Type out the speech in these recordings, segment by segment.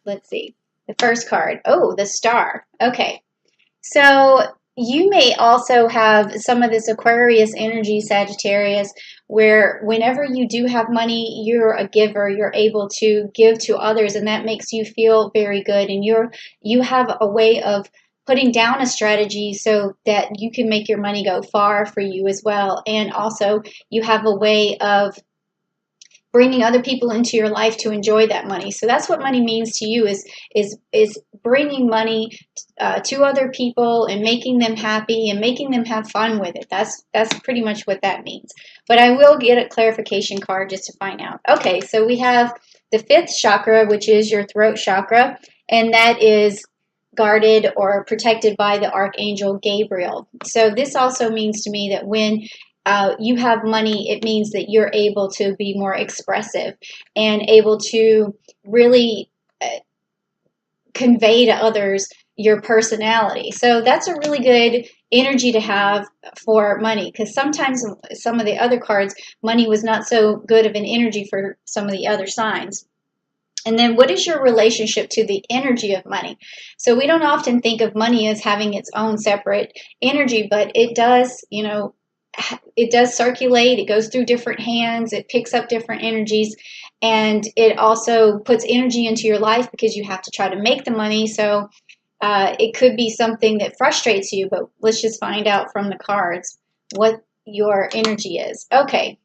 let's see. The first card. Oh, the Star. Okay. So you may also have some of this Aquarius energy, Sagittarius, where whenever you do have money, you're a giver. You're able to give to others, and that makes you feel very good. And you have a way of putting down a strategy so that you can make your money go far for you as well. And also, you have a way of bringing other people into your life to enjoy that money. So that's what money means to you, is bringing money to other people and making them happy and making them have fun with it. That's pretty much what that means. But I will get a clarification card just to find out. Okay, so we have the fifth chakra, which is your throat chakra, and that is guarded or protected by the archangel Gabriel. So this also means to me that when you have money, it means that you're able to be more expressive and able to really convey to others your personality. So that's a really good energy to have for money, because sometimes some of the other cards, money was not so good of an energy for some of the other signs. And then what is your relationship to the energy of money? So we don't often think of money as having its own separate energy, but it does, it does circulate. It goes through different hands. It picks up different energies, and it also puts energy into your life because you have to try to make the money. So it could be something that frustrates you, but let's just find out from the cards what your energy is. Okay,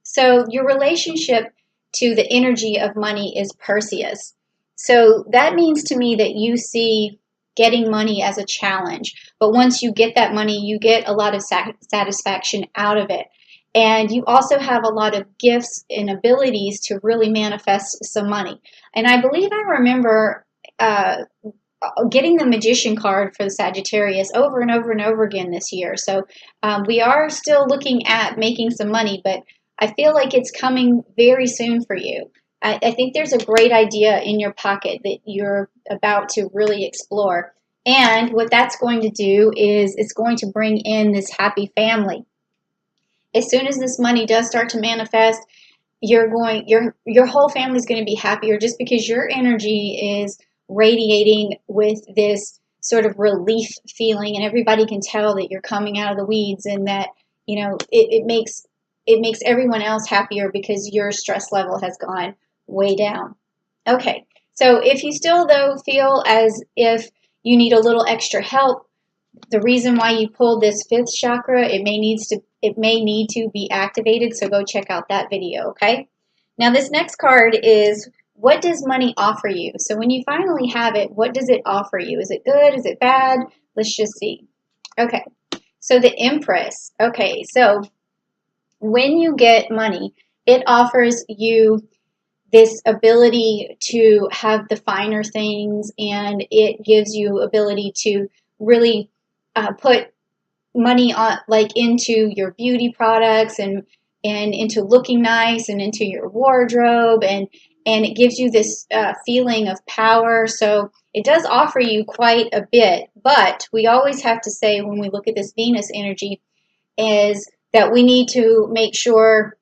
so your relationship to the energy of money is Perseus. So that means to me that you see getting money as a challenge. But once you get that money, you get a lot of satisfaction out of it. And you also have a lot of gifts and abilities to really manifest some money. And I believe I remember getting the Magician card for the Sagittarius over and over and over again this year. So we are still looking at making some money, but I feel like it's coming very soon for you. I think there's a great idea in your pocket that you're about to really explore. And what that's going to do is it's going to bring in this happy family. As soon as this money does start to manifest, your whole family's going to be happier, just because your energy is radiating with this sort of relief feeling, and everybody can tell that you're coming out of the weeds, and that it makes everyone else happier because your stress level has gone way down. Okay, so if you still though feel as if you need a little extra help, the reason why you pulled this fifth chakra, it may need to be activated, so go check out that video, okay? Now this next card is, what does money offer you? So when you finally have it, what does it offer you? Is it good? Is it bad? Let's just see. Okay, so the Empress. Okay, so when you get money, it offers you this ability to have the finer things, and it gives you ability to really put money on, like, into your beauty products and into looking nice and into your wardrobe, and it gives you this feeling of power. So it does offer you quite a bit, but we always have to say, when we look at this Venus energy, is that we need to make sure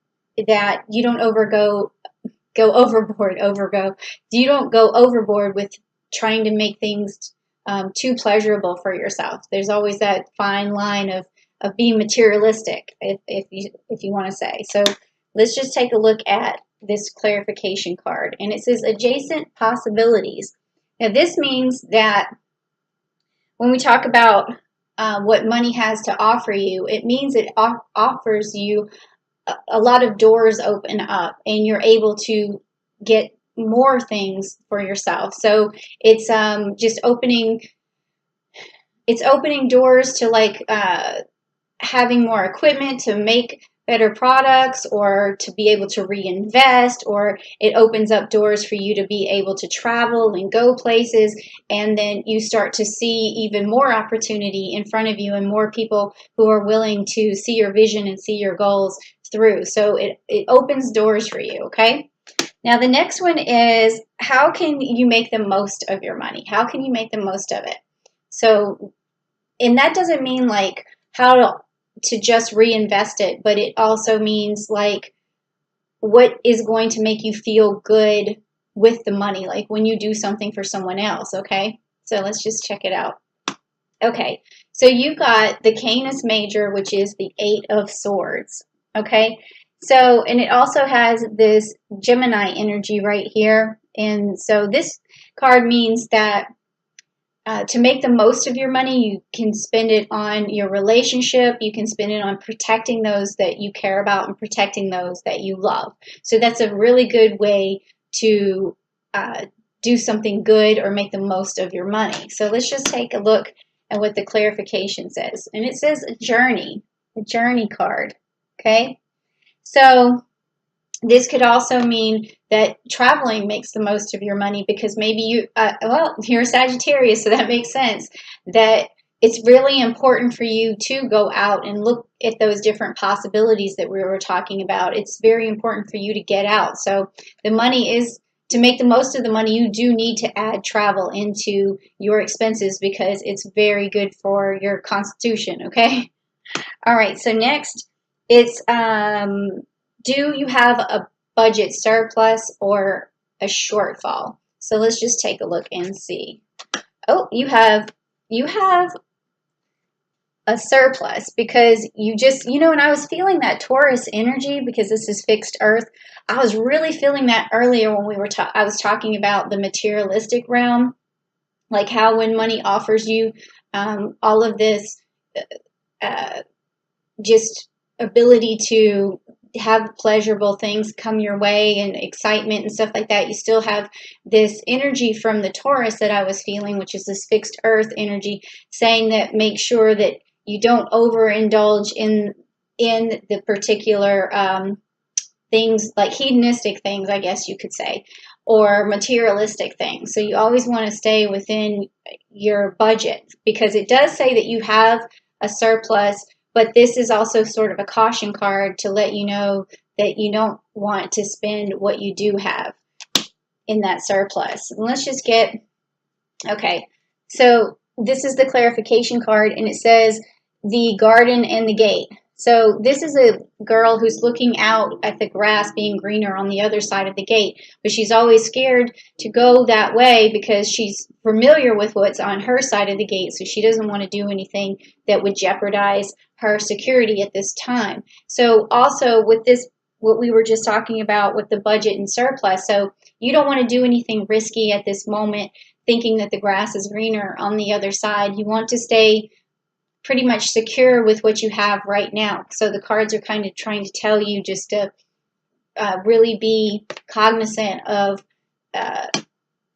that you don't you don't go overboard with trying to make things too pleasurable for yourself. There's always that fine line of being materialistic, if you want to say. So let's just take a look at this clarification card, and it says adjacent possibilities. Now this means that when we talk about what money has to offer you, it means it offers you a lot of doors open up, and you're able to get more things for yourself. So it's just opening doors to, like, having more equipment to make better products, or to be able to reinvest, or it opens up doors for you to be able to travel and go places, and then you start to see even more opportunity in front of you and more people who are willing to see your vision and see your goals through. So it opens doors for you, okay? Now the next one is, how can you make the most of your money? How can you make the most of it? So, and that doesn't mean like how to just reinvest it, but it also means like what is going to make you feel good with the money, like when you do something for someone else, okay? So let's just check it out. Okay, so you got the Canis Major, which is the Eight of Swords, okay? So, and it also has this Gemini energy right here. And so this card means that to make the most of your money, you can spend it on your relationship. You can spend it on protecting those that you care about and protecting those that you love. So that's a really good way to do something good or make the most of your money. So let's just take a look at what the clarification says. And it says a journey card, okay? So this could also mean that traveling makes the most of your money because maybe you, well, you're a Sagittarius, so that makes sense, that it's really important for you to go out and look at those different possibilities that we were talking about. It's very important for you to get out. So the money is, to make the most of the money, you do need to add travel into your expenses because it's very good for your constitution, okay? All right, so next, it's do you have a budget surplus or a shortfall? So let's just take a look and see. Oh, you have a surplus because you just, you know, and I was feeling that Taurus energy because this is fixed earth. I was really feeling that earlier when we were I was talking about the materialistic realm, like how when money offers you all of this just ability to have pleasurable things come your way and excitement and stuff like that, you still have this energy from the Taurus that I was feeling, which is this fixed earth energy, saying that make sure that you don't overindulge in the particular things, like hedonistic things, I guess you could say, or materialistic things. So you always want to stay within your budget because it does say that you have a surplus, but this is also sort of a caution card to let you know that you don't want to spend what you do have in that surplus. And let's just get, okay, so this is the clarification card, and it says the garden and the gate. So this is a girl who's looking out at the grass being greener on the other side of the gate, but she's always scared to go that way because she's familiar with what's on her side of the gate, so she doesn't want to do anything that would jeopardize her security at this time. So also with this, what we were just talking about with the budget and surplus, so you don't want to do anything risky at this moment thinking that the grass is greener on the other side. You want to stay pretty much secure with what you have right now. So the cards are kind of trying to tell you just to really be cognizant of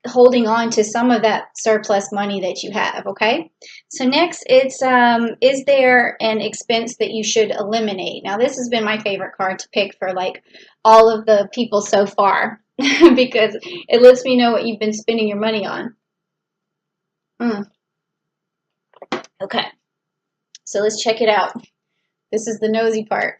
holding on to some of that surplus money that you have, okay? So next, it's is there an expense that you should eliminate? Now, this has been my favorite card to pick for like all of the people so far because it lets me know what you've been spending your money on. Okay. So let's check it out. This is the nosy part.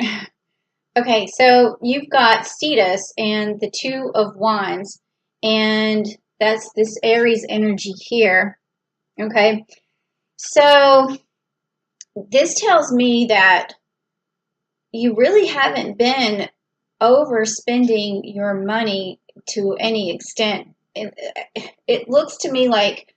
Okay, so you've got Cetus and the Two of Wands, and that's this Aries energy here. Okay, so this tells me that you really haven't been overspending your money to any extent. It looks to me like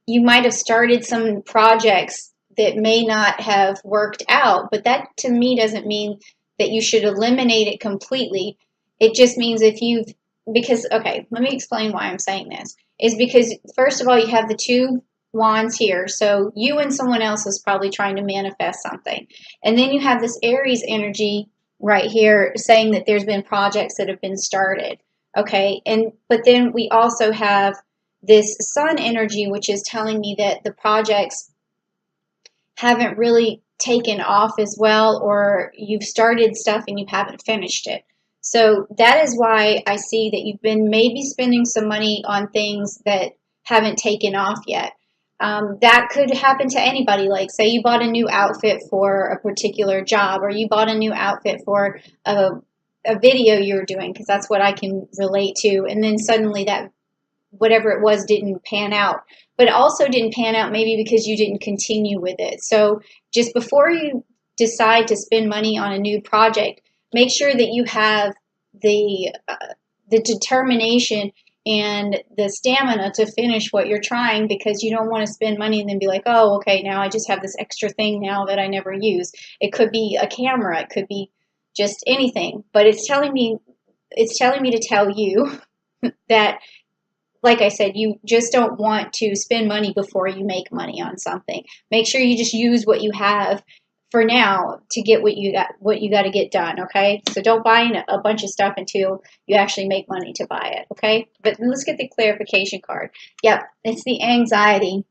you might have started some projects that may not have worked out, but that to me doesn't mean that you should eliminate it completely. It just means if you've, because, okay, let me explain why I'm saying this. Is because, first of all, you have the Two Wands here, so you and someone else is probably trying to manifest something. And then you have this Aries energy right here saying that there's been projects that have been started, okay? But then we also have this Sun energy, which is telling me that the projects haven't really taken off as well, or you've started stuff and you haven't finished it. So that is why I see that you've been maybe spending some money on things that haven't taken off yet. That could happen to anybody. Like say you bought a new outfit for a particular job, or you bought a new outfit for a video you were doing, because that's what I can relate to, and then suddenly that whatever it was didn't pan out. But it also didn't pan out maybe because you didn't continue with it. So just before you decide to spend money on a new project, make sure that you have the determination and the stamina to finish what you're trying, because you don't want to spend money and then be like, oh, okay, now I just have this extra thing now that I never use. It could be a camera, it could be just anything, but it's telling me to tell you that, like I said, you just don't want to spend money before you make money on something. Make sure you just use what you have for now to get what you got to get done, okay? So don't buy a bunch of stuff until you actually make money to buy it, okay? But let's get the clarification card. Yep, it's the anxiety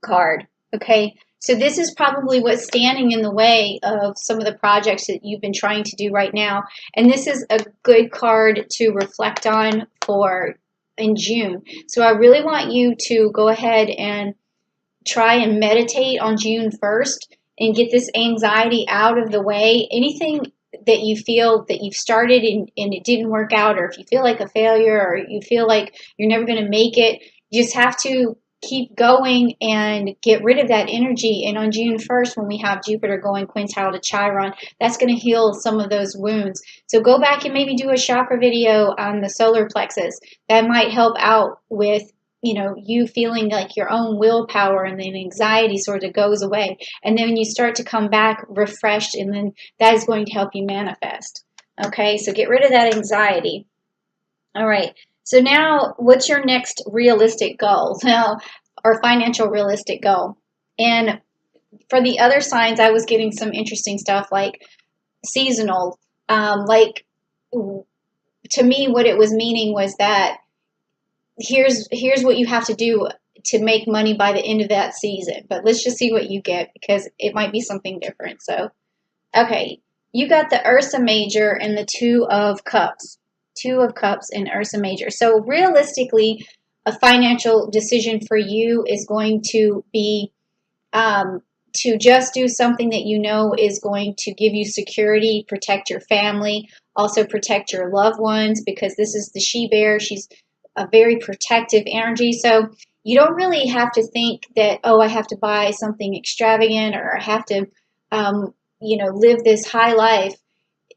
card, okay? So this is probably what's standing in the way of some of the projects that you've been trying to do right now. And this is a good card to reflect on for in June. So I really want you to go ahead and try and meditate on June 1st and get this anxiety out of the way. Anything that you feel that you've started and it didn't work out, or if you feel like a failure, or you feel like you're never going to make it, you just have to keep going and get rid of that energy. And on June 1st, when we have Jupiter going quintile to Chiron, that's going to heal some of those wounds. So go back and maybe do a chakra video on the solar plexus. That might help out with, you feeling like your own willpower, and then anxiety sort of goes away. And then you start to come back refreshed, and then that is going to help you manifest. Okay, so get rid of that anxiety. All right. So now, what's your next realistic goal? Now, or financial realistic goal? And for the other signs, I was getting some interesting stuff like seasonal. Like, to me, what it was meaning was that here's what you have to do to make money by the end of that season. But let's just see what you get, because it might be something different. So, okay, you got the Ursa Major and the Two of Cups. Two of Cups and Ursa Major. So realistically, a financial decision for you is going to be to just do something that you know is going to give you security, protect your family, also protect your loved ones, because this is the she-bear. She's a very protective energy. So you don't really have to think that, oh, I have to buy something extravagant, or I have to, live this high life.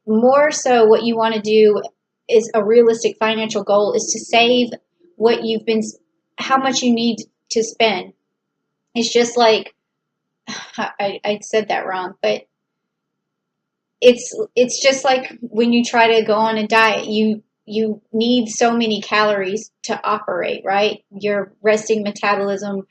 More so, what you want to do is a realistic financial goal is to save how much you need to spend. It's just like, I said that wrong, but it's just like when you try to go on a diet, you need so many calories to operate, right? Your resting metabolism,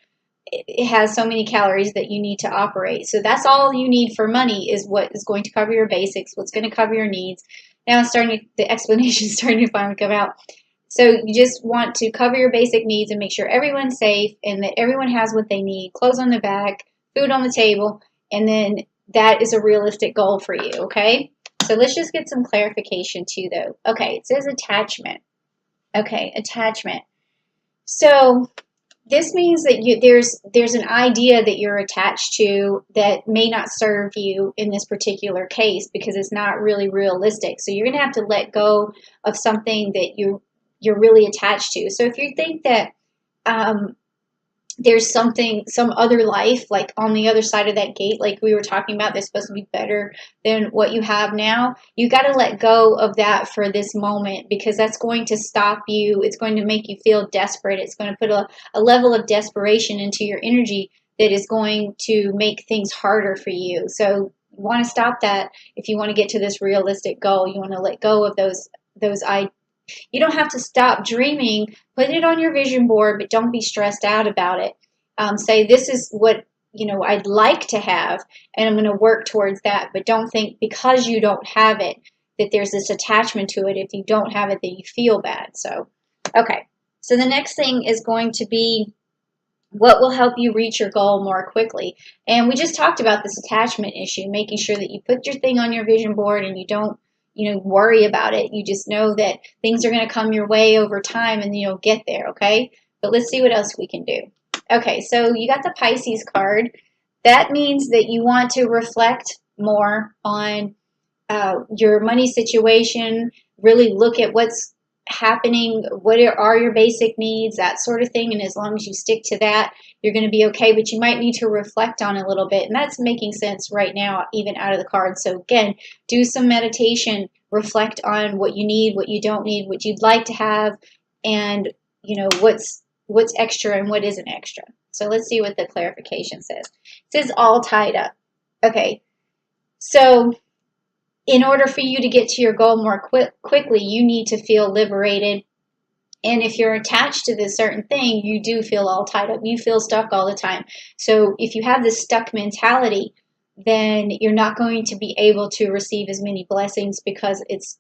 it has so many calories that you need to operate. So that's all you need for money, is what is going to cover your basics, what's going to cover your needs. Now the explanation is starting to finally come out. So you just want to cover your basic needs and make sure everyone's safe and that everyone has what they need, clothes on their back, food on the table, and then that is a realistic goal for you, okay? So let's just get some clarification too, though. Okay, it says attachment. Okay, attachment. So this means that there's an idea that you're attached to that may not serve you in this particular case, because it's not really realistic. So you're going to have to let go of something that you're really attached to. So if you think that there's some other life, like on the other side of that gate, like we were talking about, that's supposed to be better than what you have now, you got to let go of that for this moment, because that's going to stop you. It's going to make you feel desperate. It's going to put a level of desperation into your energy that is going to make things harder for you. So you want to stop that. If you want to get to this realistic goal, you want to let go of those ideas. You don't have to stop dreaming. Put it on your vision board, but don't be stressed out about it. Say, this is what I'd like to have, and I'm going to work towards that. But don't think because you don't have it that there's this attachment to it. If you don't have it, that you feel bad. So, okay. So the next thing is going to be what will help you reach your goal more quickly. And we just talked about this attachment issue, making sure that you put your thing on your vision board and you don't worry about it. You just know that things are going to come your way over time, and you'll get there, okay? But let's see what else we can do. Okay, so you got the Pisces card. That means that you want to reflect more on your money situation, really look at what's happening, what are your basic needs, that sort of thing. And as long as you stick to that, you're going to be okay. But you might need to reflect on a little bit. And that's making sense right now, even out of the card. So again, do some meditation, reflect on what you need, what you don't need, what you'd like to have, and what's extra and what isn't extra. So let's see what the clarification says. It says all tied up. Okay, so in order for you to get to your goal more quickly, you need to feel liberated. And if you're attached to this certain thing, you do feel all tied up. You feel stuck all the time. So if you have this stuck mentality, then you're not going to be able to receive as many blessings, because it's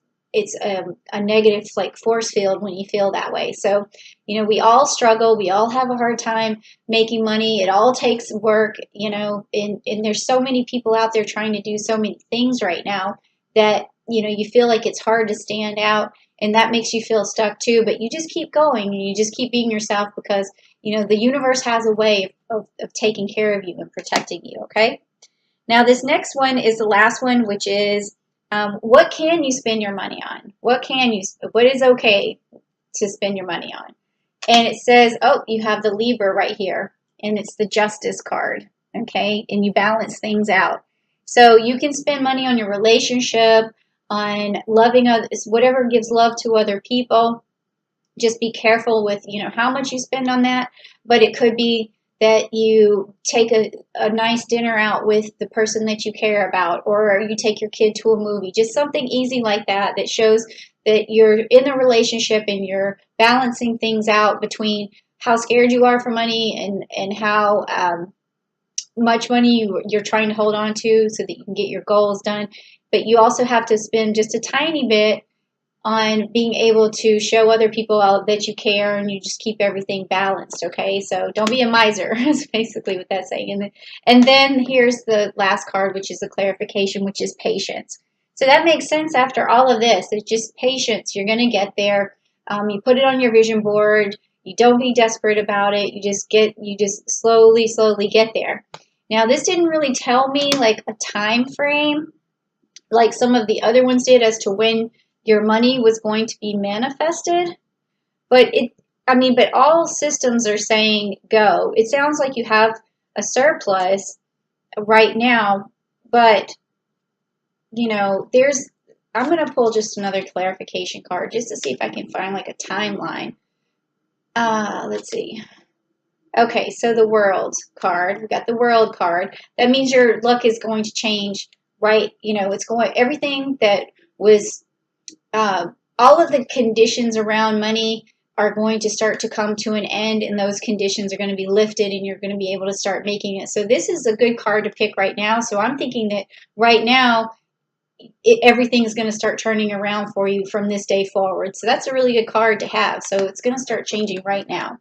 a negative like force field when you feel that way. So, we all struggle. We all have a hard time making money. It all takes work, and there's so many people out there trying to do so many things right now that, you feel like it's hard to stand out, and that makes you feel stuck too. But you just keep going, and you just keep being yourself, because, the universe has a way of taking care of you and protecting you, okay? Now, this next one is the last one, which is what can you spend your money on? What is okay to spend your money on? And it says, oh, you have the Libra right here, and it's the Justice card, okay? And you balance things out. So you can spend money on your relationship, on loving others, whatever gives love to other people. Just be careful with, how much you spend on that. But it could be that you take a nice dinner out with the person that you care about, or you take your kid to a movie, just something easy like that shows that you're in a relationship and you're balancing things out between how scared you are for money and how much money you're trying to hold on to so that you can get your goals done. But you also have to spend just a tiny bit on being able to show other people that you care, and you just keep everything balanced, okay? So don't be a miser, is basically what that's saying. And then here's the last card, which is the clarification, which is patience. So that makes sense after all of this. It's just patience. You're going to get there. You put it on your vision board. You don't be desperate about it. You just slowly get there. Now, this didn't really tell me like a time frame like some of the other ones did as to when your money was going to be manifested. But but all systems are saying go. It sounds like you have a surplus right now, but I'm going to pull just another clarification card just to see if I can find like a timeline. Let's see. Okay, so the World card. We got the World card. That means your luck is going to change, right? Everything that was all of the conditions around money are going to start to come to an end, and those conditions are going to be lifted, and you're going to be able to start making it. So this is a good card to pick right now. So I'm thinking that right now, everything's going to start turning around for you from this day forward. So that's a really good card to have. So it's going to start changing right now.